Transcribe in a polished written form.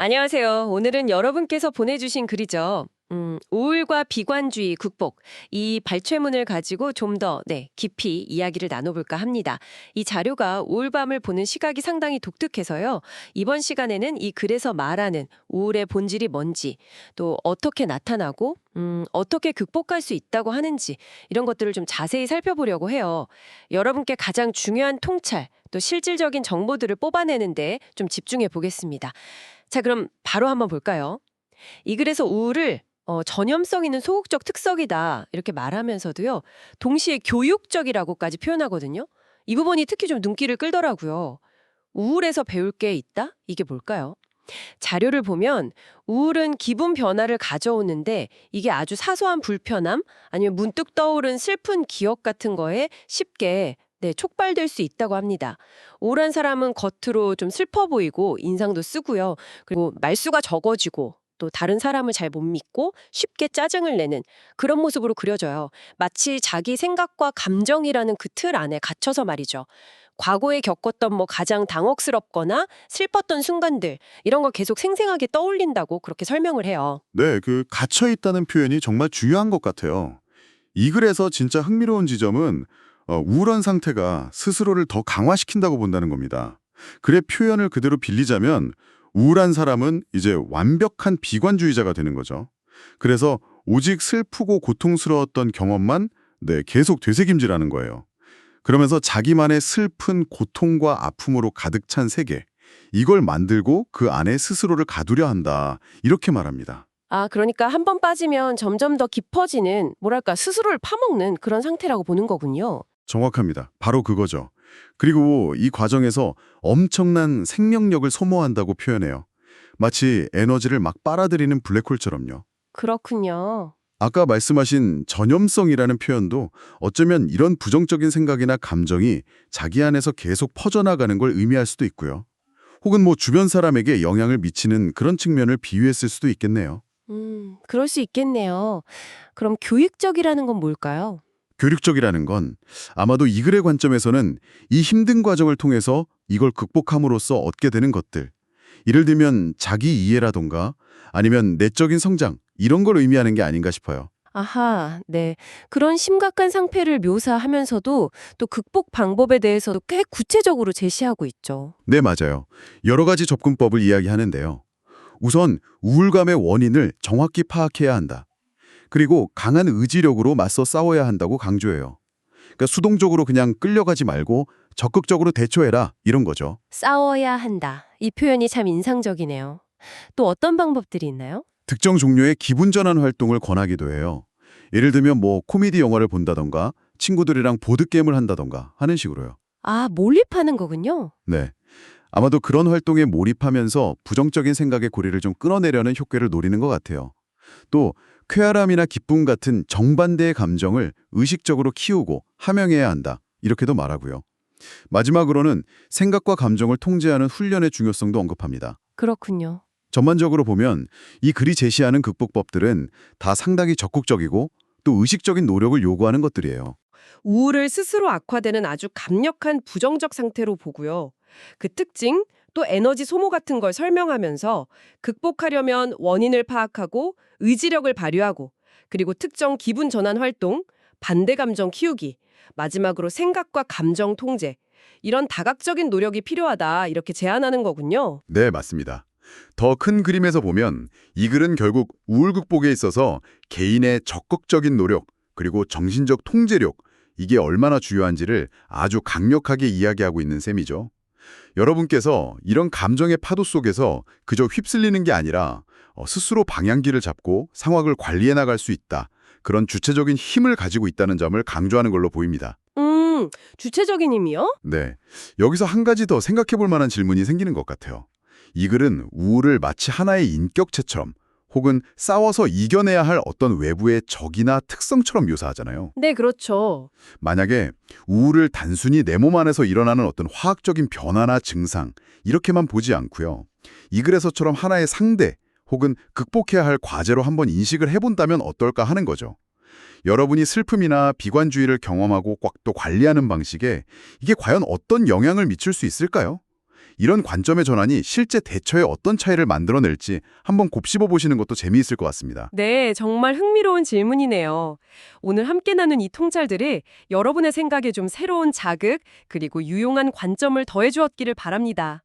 안녕하세요. 오늘은 여러분께서 보내주신 글이죠. 우울과 비관주의 극복. 이 발췌문을 가지고 좀 더, 깊이 이야기를 나눠볼까 합니다. 이 자료가 우울밤을 보는 시각이 상당히 독특해서요. 이번 시간에는 이 글에서 말하는 우울의 본질이 뭔지, 또 어떻게 나타나고, 어떻게 극복할 수 있다고 하는지, 이런 것들을 좀 자세히 살펴보려고 해요. 여러분께 가장 중요한 통찰, 또 실질적인 정보들을 뽑아내는데 좀 집중해 보겠습니다. 자, 그럼 바로 한번 볼까요? 이 글에서 우울을 전염성 있는 소극적 특성이다 이렇게 말하면서도요. 동시에 교육적이라고까지 표현하거든요. 이 부분이 특히 좀 눈길을 끌더라고요. 우울에서 배울 게 있다? 이게 뭘까요? 자료를 보면 우울은 기분 변화를 가져오는데 이게 아주 사소한 불편함 아니면 문득 떠오른 슬픈 기억 같은 거에 쉽게 촉발될 수 있다고 합니다. 우울한 사람은 겉으로 좀 슬퍼 보이고 인상도 쓰고요. 그리고 말수가 적어지고 또 다른 사람을 잘 못 믿고 쉽게 짜증을 내는 그런 모습으로 그려져요. 마치 자기 생각과 감정이라는 그 틀 안에 갇혀서 말이죠. 과거에 겪었던 가장 당혹스럽거나 슬펐던 순간들 이런 거 계속 생생하게 떠올린다고 그렇게 설명을 해요. 네, 갇혀 있다는 표현이 정말 중요한 것 같아요. 이 글에서 진짜 흥미로운 지점은 우울한 상태가 스스로를 더 강화시킨다고 본다는 겁니다. 글의 표현을 그대로 빌리자면 우울한 사람은 이제 완벽한 비관주의자가 되는 거죠. 그래서 오직 슬프고 고통스러웠던 경험만 계속 되새김질하는 거예요. 그러면서 자기만의 슬픈 고통과 아픔으로 가득 찬 세계, 이걸 만들고 그 안에 스스로를 가두려 한다. 이렇게 말합니다. 아, 그러니까 한 번 빠지면 점점 더 깊어지는 뭐랄까 스스로를 파먹는 그런 상태라고 보는 거군요. 정확합니다. 바로 그거죠. 그리고 이 과정에서 엄청난 생명력을 소모한다고 표현해요. 마치 에너지를 막 빨아들이는 블랙홀처럼요. 그렇군요. 아까 말씀하신 전염성이라는 표현도 어쩌면 이런 부정적인 생각이나 감정이 자기 안에서 계속 퍼져나가는 걸 의미할 수도 있고요. 혹은 주변 사람에게 영향을 미치는 그런 측면을 비유했을 수도 있겠네요. 그럴 수 있겠네요. 그럼 교육적이라는 건 뭘까요? 교육적이라는 건 아마도 이 글의 관점에서는 이 힘든 과정을 통해서 이걸 극복함으로써 얻게 되는 것들, 예를 들면 자기 이해라던가 아니면 내적인 성장 이런 걸 의미하는 게 아닌가 싶어요. 아하, 네. 그런 심각한 상태를 묘사하면서도 또 극복 방법에 대해서도 꽤 구체적으로 제시하고 있죠. 네, 맞아요. 여러 가지 접근법을 이야기하는데요. 우선 우울감의 원인을 정확히 파악해야 한다. 그리고 강한 의지력으로 맞서 싸워야 한다고 강조해요. 그러니까 수동적으로 그냥 끌려가지 말고 적극적으로 대처해라 이런 거죠. 싸워야 한다. 이 표현이 참 인상적이네요. 또 어떤 방법들이 있나요? 특정 종류의 기분 전환 활동을 권하기도 해요. 예를 들면 코미디 영화를 본다던가 친구들이랑 보드게임을 한다던가 하는 식으로요. 아, 몰입하는 거군요. 네. 아마도 그런 활동에 몰입하면서 부정적인 생각의 고리를 좀 끊어내려는 효과를 노리는 것 같아요. 또 쾌활함이나 기쁨 같은 정반대의 감정을 의식적으로 키우고 함양해야 한다. 이렇게도 말하고요. 마지막으로는 생각과 감정을 통제하는 훈련의 중요성도 언급합니다. 그렇군요. 전반적으로 보면 이 글이 제시하는 극복법들은 다 상당히 적극적이고 또 의식적인 노력을 요구하는 것들이에요. 우울을 스스로 악화되는 아주 강력한 부정적 상태로 보고요. 그 특징, 또 에너지 소모 같은 걸 설명하면서 극복하려면 원인을 파악하고 의지력을 발휘하고 그리고 특정 기분 전환 활동, 반대 감정 키우기, 마지막으로 생각과 감정 통제, 이런 다각적인 노력이 필요하다 이렇게 제안하는 거군요. 네, 맞습니다. 더 큰 그림에서 보면 이 글은 결국 우울 극복에 있어서 개인의 적극적인 노력, 그리고 정신적 통제력, 이게 얼마나 중요한지를 아주 강력하게 이야기하고 있는 셈이죠. 여러분께서 이런 감정의 파도 속에서 그저 휩쓸리는 게 아니라 스스로 방향키를 잡고 상황을 관리해 나갈 수 있다. 그런 주체적인 힘을 가지고 있다는 점을 강조하는 걸로 보입니다. 주체적인 힘이요? 네, 여기서 한 가지 더 생각해 볼 만한 질문이 생기는 것 같아요. 이 글은 우울을 마치 하나의 인격체처럼 혹은 싸워서 이겨내야 할 어떤 외부의 적이나 특성처럼 묘사하잖아요. 네, 그렇죠. 만약에 우울을 단순히 내 몸 안에서 일어나는 어떤 화학적인 변화나 증상 이렇게만 보지 않고요. 이 글에서처럼 하나의 상대 혹은 극복해야 할 과제로 한번 인식을 해본다면 어떨까 하는 거죠. 여러분이 슬픔이나 비관주의를 경험하고 꽉 또 관리하는 방식에 이게 과연 어떤 영향을 미칠 수 있을까요? 이런 관점의 전환이 실제 대처에 어떤 차이를 만들어낼지 한번 곱씹어 보시는 것도 재미있을 것 같습니다. 네, 정말 흥미로운 질문이네요. 오늘 함께 나눈 이 통찰들이 여러분의 생각에 좀 새로운 자극, 그리고 유용한 관점을 더해 주었기를 바랍니다.